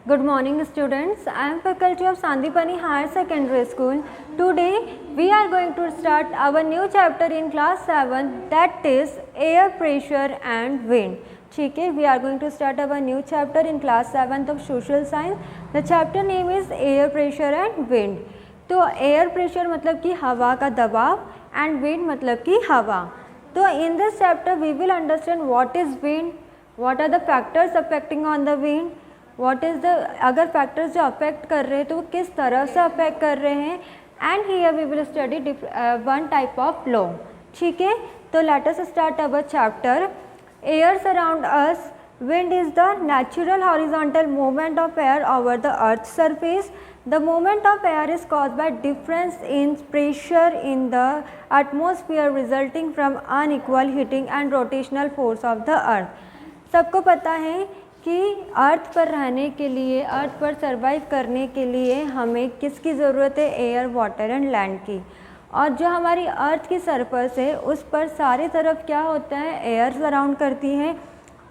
Good morning students. I am faculty of Sandipani Higher Secondary School. Today we are going to start our new chapter in class 7, that is air pressure and wind. ठीक है, we are going to start our new chapter in class 7th of social science. The chapter name is air pressure and wind. तो air pressure मतलब कि हवा का दबाव and wind मतलब कि हवा. तो in this chapter we will understand what is wind, what are the factors affecting on the wind, what is the अगर फैक्टर्स जो अफेक्ट कर रहे हैं तो वो किस तरह से अफेक्ट कर रहे हैं, and here we will study one type of law. ठीक है, तो let us start our chapter. Air surround us. Wind is the natural horizontal movement of air over the earth surface. The movement of air is caused by difference in pressure in the atmosphere resulting from unequal heating and rotational force of the earth. सबको पता है कि अर्थ पर रहने के लिए, अर्थ पर survive करने के लिए हमें किसकी ज़रूरत है? एयर, वाटर एंड लैंड की. और जो हमारी अर्थ की सरफेस है उस पर सारी तरफ क्या होता है? एयर सराउंड करती है.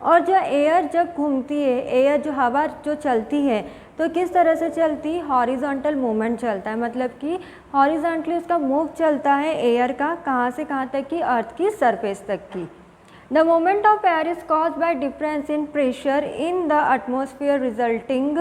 और जो एयर जब घूमती है, एयर जो हवा जो चलती है तो किस तरह से चलती? हॉरिजॉन्टल मूवमेंट चलता है, मतलब कि हॉरिजॉन्टली उसका मूव चलता है एयर का. कहाँ से कहाँ तक की? अर्थ की सरफेस तक की. The movement of air is caused by difference in pressure in the atmosphere resulting.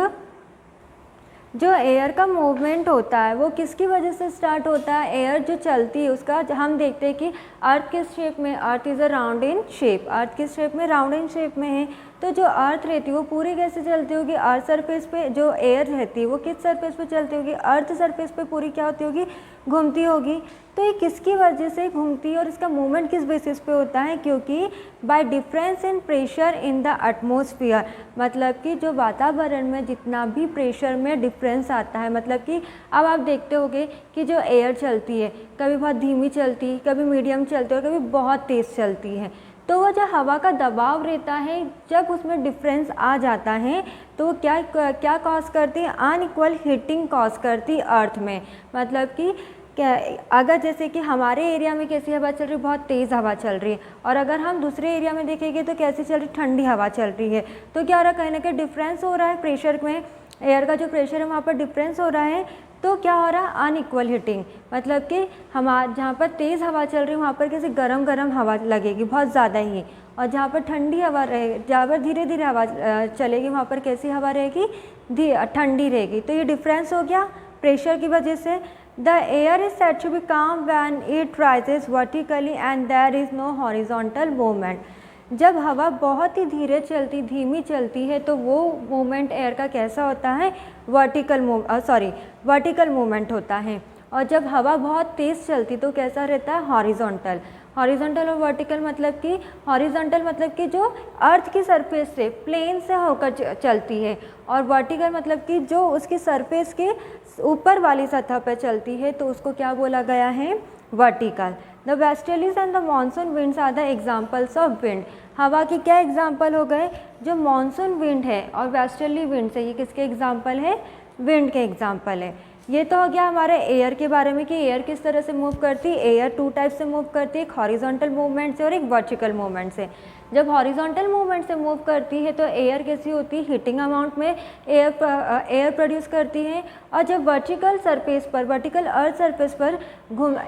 जो एयर का मूवमेंट होता है वो किसकी वजह से स्टार्ट होता है? एयर जो चलती है उसका हम देखते हैं कि अर्थ किस शेप में? Earth is a round in shape. Earth किस शेप में? राउंड इन शेप में है. तो जो अर्थ रहती है वो पूरी कैसे चलती होगी? अर्थ सरफेस पे. जो एयर रहती है वो किस सरफेस पे चलती होगी? अर्थ सरफेस पे पूरी क्या होती होगी? घूमती होगी. तो ये किसकी वजह से घूमती है और इसका मूवमेंट किस बेसिस पे होता है? क्योंकि bye difference in pressure in the atmosphere, मतलब कि जो वातावरण में जितना भी प्रेशर में डिफरेंस आता है, मतलब कि अब आप देखते होंगे कि जो एयर चलती है कभी बहुत धीमी चलती, कभी मीडियम चलती है और कभी बहुत तेज़ चलती है. तो वो जो हवा का दबाव रहता है जब उसमें डिफरेंस आ जाता है तो वो क्या कॉज करती है? अनइक्वल हीटिंग कॉज करती अर्थ में. मतलब कि क्या, अगर जैसे कि हमारे एरिया में कैसी हवा चल रही है? बहुत तेज़ हवा चल रही है. और अगर हम दूसरे एरिया में देखेंगे तो कैसी चल रही? ठंडी हवा चल रही है. तो क्या हो रहा है? कहीं ना कहीं डिफरेंस हो रहा है प्रेशर में. एयर का जो प्रेशर है वहाँ पर डिफरेंस हो रहा है. तो क्या हो रहा है? Unequal heating. मतलब कि जहाँ पर तेज़ हवा चल रही है वहाँ पर कैसे गरम गरम हवा लगेगी बहुत ज़्यादा ही, और जहाँ पर ठंडी हवा रहे, जहाँ पर धीरे धीरे हवा चलेगी वहाँ पर कैसी हवा रहेगी? ठंडी रहेगी. तो ये डिफरेंस हो गया प्रेशर की वजह से. The air is said to be calm when it rises vertically and there is no horizontal movement. जब हवा बहुत ही धीरे चलती, धीमी चलती है तो वो मूवमेंट एयर का कैसा होता है? वर्टिकल मूवमेंट होता है. और जब हवा बहुत तेज़ चलती तो कैसा रहता है? हॉरिजॉन्टल. हॉरिजॉन्टल और वर्टिकल मतलब कि हॉरिजॉन्टल मतलब कि जो अर्थ की सरफेस से प्लेन से होकर चलती है, और वर्टिकल मतलब कि जो उसकी सरफेस के ऊपर वाली सतह पर चलती है तो उसको क्या बोला गया है? Vertical. The westerlies and the monsoon winds are the examples of wind. हवा के क्या एग्जाम्पल हो गए? जो मानसून विंड है और वेस्टर्ली विंड्स है, ये किसके एग्जाम्पल है? विंड के एग्जाम्पल है. ये तो हो गया हमारे एयर के बारे में कि एयर किस तरह से मूव करती है. एयर टू टाइप से मूव करती है, एक हॉरिजॉन्टल मूवमेंट से और एक वर्टिकल मूवमेंट से. जब हॉरिजॉन्टल मूवमेंट से मूव करती है तो एयर कैसी होती है? हीटिंग अमाउंट में एयर प्रोड्यूस करती है. और जब वर्टिकल सरफेस पर, वर्टिकल अर्थ सरफेस पर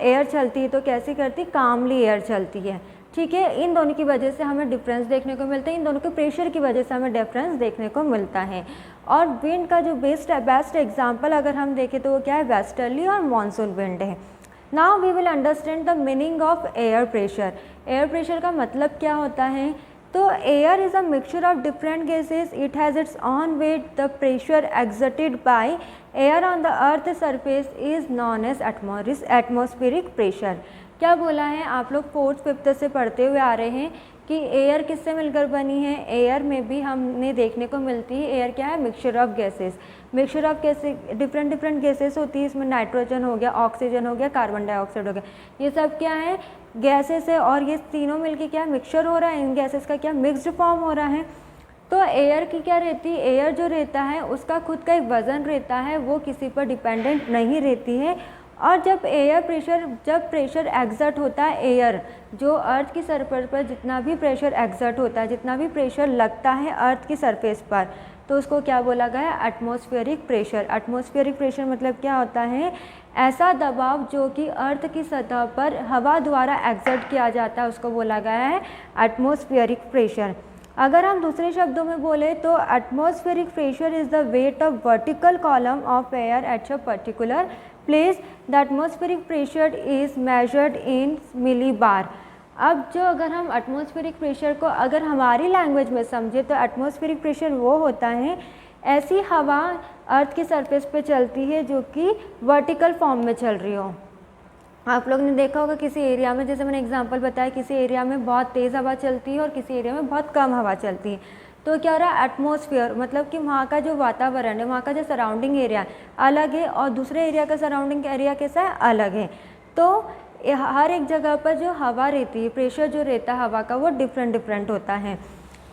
एयर चलती है तो कैसी करती? कामली एयर चलती है. ठीक है, इन दोनों की वजह से हमें डिफरेंस देखने को मिलता है. इन दोनों के प्रेशर की वजह से हमें डिफरेंस देखने को मिलता है. और विंड का जो बेस्ट एग्जाम्पल अगर हम देखें तो वो क्या है? वेस्टर्ली और मानसून विंड है. Now we will understand the meaning of air pressure. Air pressure का मतलब क्या होता है? तो air is a mixture of different gases. It has its own weight. The pressure exerted by air on the earth surface is known as atmospheric pressure. क्या बोला है? आप लोग 4th 5th से पढ़ते हुए आ रहे हैं कि एयर किससे मिलकर बनी है? एयर में भी हमने देखने को मिलती है एयर क्या है? Mixture of gases. Mixture of gases different gases होती है. इसमें नाइट्रोजन हो गया, ऑक्सीजन हो गया, कार्बन डाइऑक्साइड हो गया. ये सब क्या है? गैसेस है. और ये तीनों मिलके क्या मिक्सचर हो रहा है? इन गैसेस का क्या मिक्स्ड फॉर्म हो रहा है. तो एयर की क्या रहती है? एयर जो रहता है उसका खुद का एक वज़न रहता है, वो किसी पर डिपेंडेंट नहीं रहती है. और जब प्रेशर एक्सर्ट होता है, एयर जो अर्थ की सरफेस पर जितना भी प्रेशर एक्सर्ट होता है, जितना भी प्रेशर लगता है अर्थ की सरफेस पर, तो उसको क्या बोला गया है, एटमॉस्फेरिक प्रेशर। एटमॉस्फेरिक प्रेशर मतलब क्या होता है, ऐसा दबाव जो कि अर्थ की सतह पर हवा द्वारा एक्सर्ट किया जाता है, उसको बोला गया है एटमॉस्फेरिक प्रेशर। अगर हम दूसरे शब्दों में बोले तो atmospheric pressure is the weight of vertical column of air at a particular place. The atmospheric pressure is measured in millibar. अब जो अगर हम एटमॉस्फेरिक प्रेशर को अगर हमारी लैंग्वेज में समझे तो एटमॉस्फेरिक प्रेशर वो होता है ऐसी हवा अर्थ की सरफेस पे चलती है जो कि वर्टिकल फॉर्म में चल रही हो। आप लोग ने देखा होगा किसी एरिया में, जैसे मैंने एग्जांपल बताया, किसी एरिया में बहुत तेज़ हवा चलती है और किसी एरिया में बहुत कम हवा चलती है। तो क्या हो रहा है, एटमॉस्फेयर मतलब कि वहाँ का जो वातावरण है, वहाँ का जो सराउंडिंग एरिया अलग है और दूसरे एरिया का सराउंडिंग एरिया कैसा है, अलग है। तो हर एक जगह पर जो हवा रहती है, प्रेशर जो रहता है हवा का, वो डिफरेंट होता है।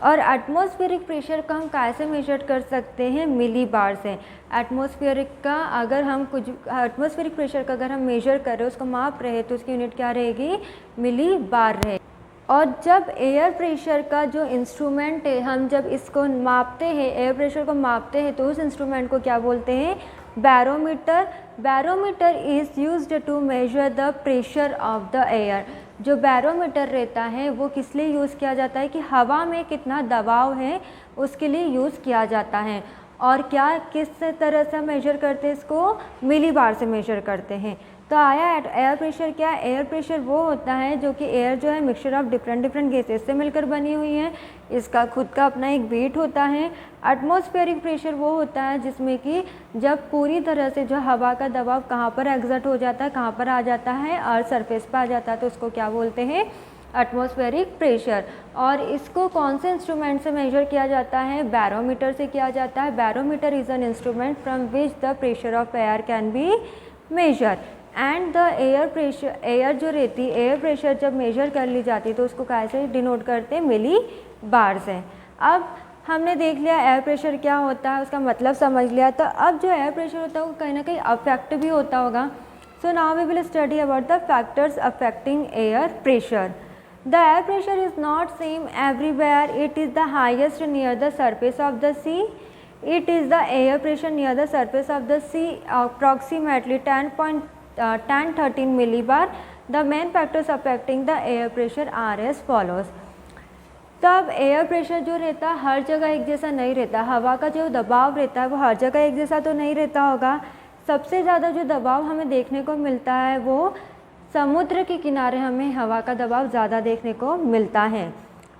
और एटमॉस्फेरिक प्रेशर को हम कैसे मेजर कर सकते हैं, मिली बार से। एटमॉस्फेरिक का अगर हम कुछ एटमॉस्फेरिक प्रेशर का अगर हम मेजर कर रहे हैं, उसको माप रहे हैं, तो उसकी यूनिट क्या रहेगी, मिली बार रहेगी। और जब एयर प्रेशर का जो इंस्ट्रूमेंट है, हम जब इसको मापते हैं, एयर प्रेशर को मापते हैं, तो उस इंस्ट्रूमेंट को क्या बोलते हैं, barometer. Barometer is used to measure the pressure of the air. जो बैरोमीटर रहता है वो किस लिए यूज़ किया जाता है कि हवा में कितना दबाव है उसके लिए यूज़ किया जाता है। और क्या किस तरह से मेजर करते हैं इसको, मिली बार से मेजर करते हैं। तो आया एयर प्रेशर क्या है, एयर प्रेशर वो होता है जो कि एयर जो है मिक्सचर ऑफ डिफरेंट गैसेस से मिलकर बनी हुई है, इसका खुद का अपना एक वेट होता है। एटमॉस्फेरिक प्रेशर वो होता है जिसमें कि जब पूरी तरह से जो हवा का दबाव कहाँ पर एग्जर्ट हो जाता है, कहाँ पर आ जाता है, अर्थ सरफेस पर आ जाता है, तो उसको क्या बोलते हैं, एटमॉस्फेरिक प्रेशर। और इसको कौन से इंस्ट्रूमेंट से मेजर किया जाता है, बैरोमीटर से किया जाता है। Barometer is an instrument from which the pressure of air can be measure. And the air pressure, air जो रहती है, एयर प्रेशर जब मेजर कर ली जाती है तो उसको कैसे डिनोट करते हैं, मिली बार से। अब हमने देख लिया एयर प्रेशर क्या होता है, उसका मतलब समझ लिया। तो अब जो एयर प्रेशर होता है वो कहीं ना कहीं अफेक्ट भी होता होगा। So now we will study about the factors affecting air pressure. The air pressure is not same everywhere, it is the highest near the surface of the sea. It is the air pressure near the surface of the sea approximately 10.13 millibar. The main factors affecting the air pressure are as follows. तब air pressure जो रहता है हर जगह एक जैसा नहीं रहता, हवा का जो दबाव रहता है वो हर जगह एक जैसा तो नहीं रहता होगा। सबसे ज़्यादा जो दबाव हमें देखने को मिलता है वो समुद्र के किनारे हमें हवा का दबाव ज़्यादा देखने को मिलता है।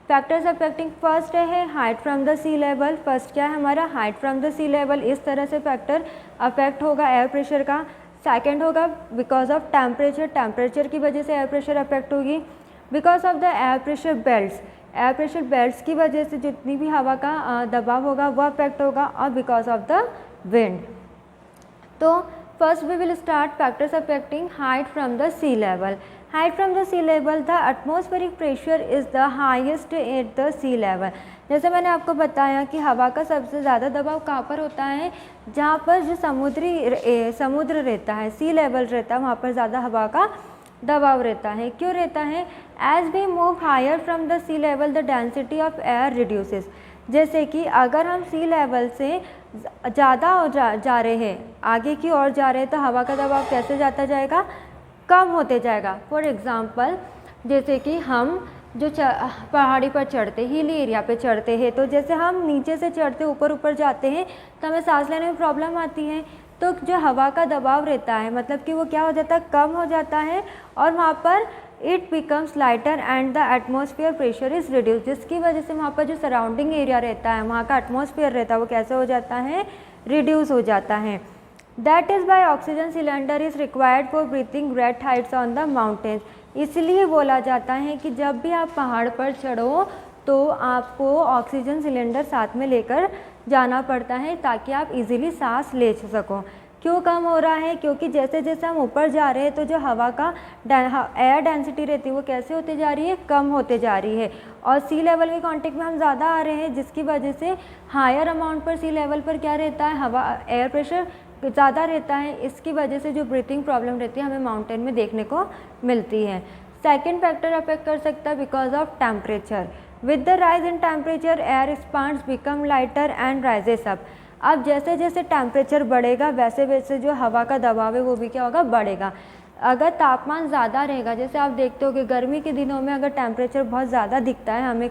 फैक्टर्स अफेक्टिंग, फर्स्ट है height from the sea level. First क्या है हमारा, height from the sea level, इस तरह से फैक्टर अफेक्ट होगा एयर प्रेशर का। सेकेंड होगा बिकॉज ऑफ टेम्परेचर, टेम्परेचर की वजह से एयर प्रेशर अफेक्ट होगी। Because of the air pressure belts, air pressure belts की वजह से जितनी भी हवा का दबाव होगा वो अफेक्ट होगा। और बिकॉज ऑफ द विंड। तो first we will start factors affecting height from the sea level. Height from the sea level, the atmospheric pressure is the highest at the sea level. जैसे मैंने आपको बताया कि हवा का सबसे ज़्यादा दबाव कहाँ पर होता है, जहाँ पर जो समुद्र रहता है, सी लेवल रहता है, वहाँ पर ज़्यादा हवा का दबाव रहता है। क्यों रहता है, as we move higher from the sea level the density of air reduces. जैसे कि अगर हम सी लेवल से ज़्यादा जा रहे हैं, आगे की ओर जा रहे हैं, तो हवा का दबाव कैसे जाता जाएगा, कम होते जाएगा। फॉर एग्ज़ाम्पल जैसे कि हम जो पहाड़ी पर चढ़ते, हिली एरिया पे चढ़ते हैं, तो जैसे हम नीचे से चढ़ते ऊपर ऊपर जाते हैं तो हमें सांस लेने में प्रॉब्लम आती है। तो जो हवा का दबाव रहता है मतलब कि वो क्या हो जाता है, कम हो जाता है और वहाँ पर it becomes lighter and the atmosphere pressure is reduce, जिसकी वजह से वहाँ पर जो सराउंडिंग एरिया रहता है, वहाँ का एटमॉस्फेयर रहता है, वो कैसे हो जाता है, रिड्यूस हो जाता है। That is by oxygen cylinder is required for breathing great Heights on the mountains. इसलिए बोला जाता है कि जब भी आप पहाड़ पर चढ़ो तो आपको ऑक्सीजन सिलेंडर साथ में लेकर जाना पड़ता है ताकि आप इजीली सांस ले सको। क्यों कम हो रहा है, क्योंकि जैसे जैसे हम ऊपर जा रहे हैं तो जो हवा का एयर डेंसिटी रहती है वो कैसे होते जा रही है, कम होते जा रही है। और सी लेवल के कांटेक्ट में हम ज़्यादा आ रहे हैं, जिसकी वजह से हायर अमाउंट पर सी लेवल पर क्या रहता है, हवा एयर प्रेशर ज़्यादा रहता है। इसकी वजह से जो ब्रीथिंग प्रॉब्लम रहती है हमें माउंटेन में देखने को मिलती है। सेकेंड फैक्टर अफेक्ट कर सकता है because of temperature. With the rise in temperature air expands become lighter and rises up. अब जैसे जैसे टेम्परेचर बढ़ेगा वैसे वैसे जो हवा का दबाव है वो भी क्या होगा, बढ़ेगा। अगर तापमान ज़्यादा रहेगा, जैसे आप देखते हो कि गर्मी के दिनों में अगर टेम्परेचर बहुत ज़्यादा दिखता है हमें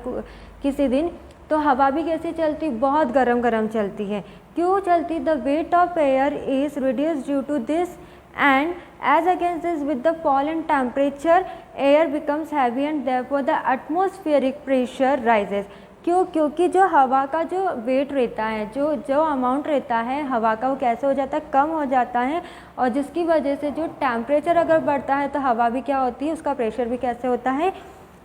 किसी दिन, तो हवा भी कैसे चलती, बहुत गर्म गर्म चलती है। क्यों चलती, the weight of air is reduce due to this and as against this with the fall in temperature air becomes heavy and therefore the atmospheric pressure rises. क्यों, क्योंकि जो हवा का जो वेट रहता है, जो अमाउंट रहता है हवा का, वो कैसे हो जाता है, कम हो जाता है, और जिसकी वजह से जो टेम्परेचर अगर बढ़ता है तो हवा भी क्या होती है, उसका प्रेशर भी कैसे होता है,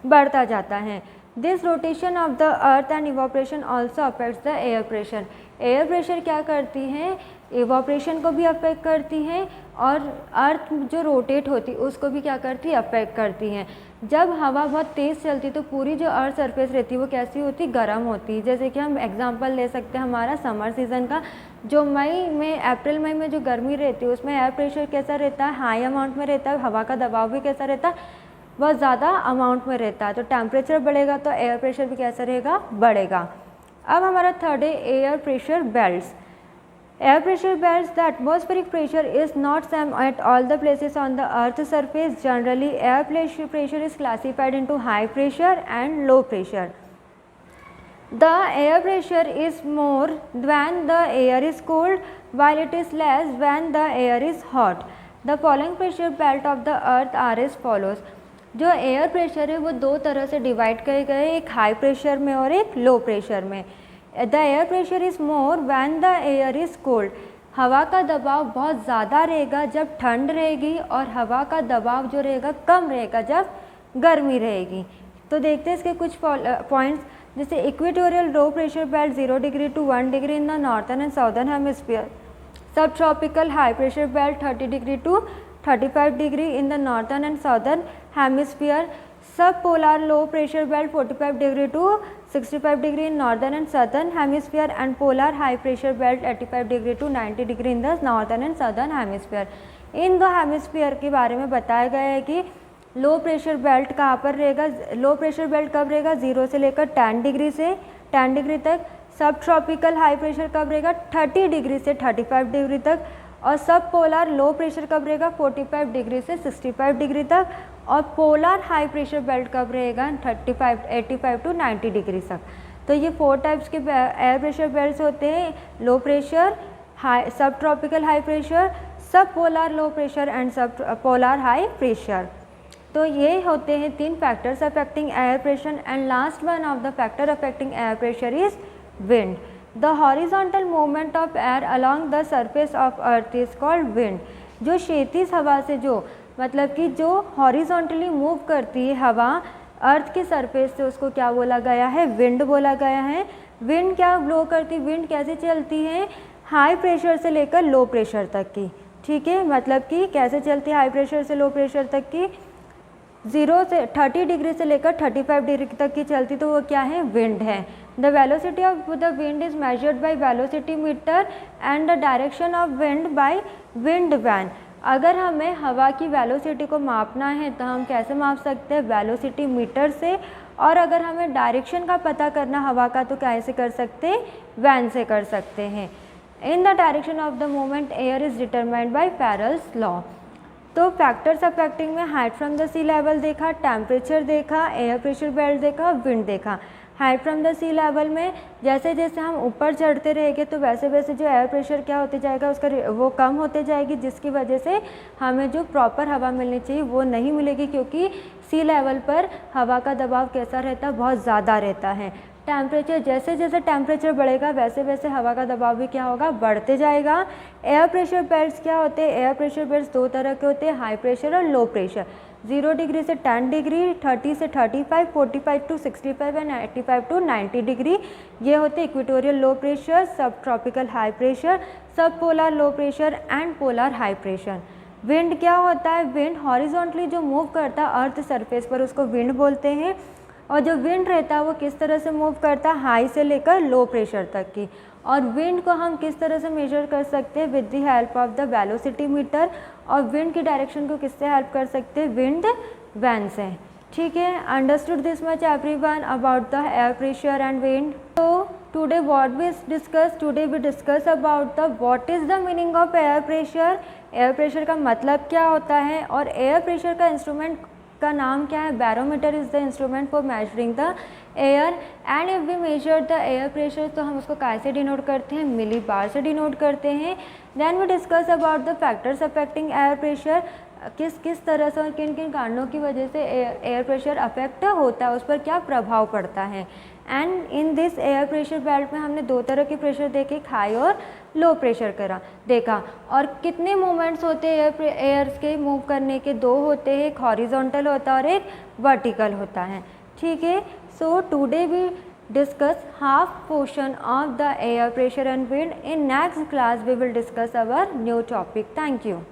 बढ़ता जाता है। This rotation of the earth and evaporation also affects the air pressure. Air pressure क्या करती है, इवापोरेशन को भी अफेक्ट करती है, और अर्थ जो रोटेट होती है उसको भी क्या करती है, अफेक्ट करती है। जब हवा बहुत तेज़ चलती तो पूरी जो अर्थ सरफेस रहती है वो कैसी होती, गर्म होती है। जैसे कि हम एग्जांपल ले सकते हैं हमारा समर सीज़न का, जो मई में, अप्रैल मई में जो गर्मी रहती है उसमें एयर प्रेशर कैसा रहता है, हाई अमाउंट में रहता है, हवा का दबाव भी कैसा रहता है, बहुत ज़्यादा अमाउंट में रहता है। तो टेम्परेचर बढ़ेगा तो एयर प्रेशर भी कैसा रहेगा, बढ़ेगा। अब हमारा थर्ड है air pressure belts. Air pressure belts, the atmospheric pressure is not same at all the places on the earth's surface. Generally, air pressure is classified into high pressure and low pressure. The air pressure is more when the air is cold, while it is less when the air is hot. The following pressure belt of the earth are as follows. जो air pressure है वो दो तरह से divide किए गए, एक high pressure में और एक लो प्रेशर में। The air pressure is more when the air is cold. हवा का दबाव बहुत ज़्यादा रहेगा जब ठंड रहेगी, और हवा का दबाव जो रहेगा कम रहेगा जब गर्मी रहेगी। तो देखते हैं इसके कुछ पॉइंट्स, जैसे equatorial low pressure belt 0 degree to 1 degree in the northern and southern hemisphere. Sub tropical high pressure belt 30 degree to 35 degree in the northern and southern hemisphere. Sub polar low pressure belt 45 degree to 65 degree in northern and southern hemisphere and polar high pressure belt 85 degree to 90 degree in the northern and southern hemisphere. इन दो hemisphere के बारे में बताया गया है कि लो pressure belt कहाँ पर रहेगा, लो प्रेशर बेल्ट कब रहेगा, 0 से लेकर 10 डिग्री से 10 डिग्री तक। सब ट्रॉपिकल हाई प्रेशर कब रहेगा, 30 डिग्री से 35 डिग्री तक। और सब पोलर लो प्रेशर कब रहेगा, 45 डिग्री से 65 डिग्री तक। और पोलर हाई प्रेशर बेल्ट कब रहेगा, 85 टू 90 डिग्री तक। तो ये 4 टाइप्स के एयर प्रेशर बेल्ट्स होते हैं, लो प्रेशर, हाई सब ट्रॉपिकल हाई प्रेशर, सब पोलर लो प्रेशर एंड सब पोलर हाई प्रेशर। तो ये होते हैं 3 factors affecting air pressure, and last one of the factor affecting air pressure is wind. The horizontal movement of air along the surface of earth is called wind. जो क्षैतिज हवा से, जो मतलब कि जो हॉरिजॉन्टली मूव करती है हवा अर्थ के सरफेस से, उसको क्या बोला गया है, विंड बोला गया है। विंड क्या ब्लो करती, विंड कैसे चलती है, हाई प्रेशर से लेकर लो प्रेशर तक की, ठीक है। मतलब कि कैसे चलती है हाई प्रेशर से लो प्रेशर तक की, 0 से 30 डिग्री से लेकर 35 डिग्री तक की चलती, तो वो क्या है, विंड है। The velocity of the wind is measured by velocity meter and the direction of wind by wind vane. अगर हमें हवा की वेलोसिटी को मापना है तो हम कैसे माप सकते हैं, वेलोसिटी मीटर से। और अगर हमें डायरेक्शन का पता करना हवा का तो कैसे कर सकते हैं, वैन से कर सकते हैं। In the direction of the movement air is determined by Ferrel's law. तो फैक्टर्स अफेक्टिंग में height from the sea level देखा, टेम्परेचर देखा, एयर प्रेशर बेल्ट देखा, विंड देखा। Height from the sea level में जैसे जैसे हम ऊपर चढ़ते रहेंगे तो वैसे वैसे जो एयर प्रेशर क्या होते जाएगा, उसका वो कम होते जाएगी, जिसकी वजह से हमें जो प्रॉपर हवा मिलनी चाहिए वो नहीं मिलेगी, क्योंकि सी लेवल पर हवा का दबाव कैसा रहता है, बहुत ज़्यादा रहता है। टेम्परेचर जैसे जैसे टेम्परेचर बढ़ेगा वैसे वैसे हवा का दबाव भी क्या होगा, बढ़ते जाएगा। एयर प्रेशर बेल्ट्स क्या होते हैं, एयर प्रेशर बेल्ट्स 2 तरह के होते हैं, हाई प्रेशर और लो प्रेशर। 0 डिग्री से 10 डिग्री, 30 से 35, 45 टू 65 एंड 85 टू 90 डिग्री ये होते इक्वेटोरियल लो प्रेशर, सब ट्रॉपिकल हाई प्रेशर, सब polar low pressure and polar high pressure. Wind क्या होता है, विंड हॉरिजॉन्टली जो मूव करता है अर्थ सरफेस पर उसको विंड बोलते हैं। और जो विंड रहता है वो किस तरह से मूव करता है, हाई से लेकर लो प्रेशर तक की। और विंड को हम किस तरह से मेजर कर सकते हैं, with the help of the velocity meter. और विंड की डायरेक्शन को किससे हेल्प कर सकते हैं, विंड वैन से, ठीक है, understood this much everyone about the air pressure and wind. तो today what we discuss, today we discuss about the what is the meaning of air pressure. Air pressure का मतलब क्या होता है और एयर प्रेशर का इंस्ट्रूमेंट का नाम क्या है. Barometer is the instrument for measuring the air. And if we measure the air pressure तो हम उसको कैसे डिनोट करते हैं, मिली बार से डिनोट करते हैं. Then we discuss about the factors affecting air pressure, किस किस तरह से और किन किन कारणों की वजह से एयर प्रेशर अफेक्ट होता है, उस पर क्या प्रभाव पड़ता है. And in this air pressure belt में हमने दो तरह के प्रेशर देखे, हाई और लो प्रेशर देखा. और कितने मूवमेंट्स होते हैं एयर्स के मूव करने के, दो होते हैं, एक हॉरिजॉन्टल होता है और एक वर्टिकल होता है. ठीक है, so today we discuss half portion of the air pressure and wind. In next class we will discuss our new topic. Thank you.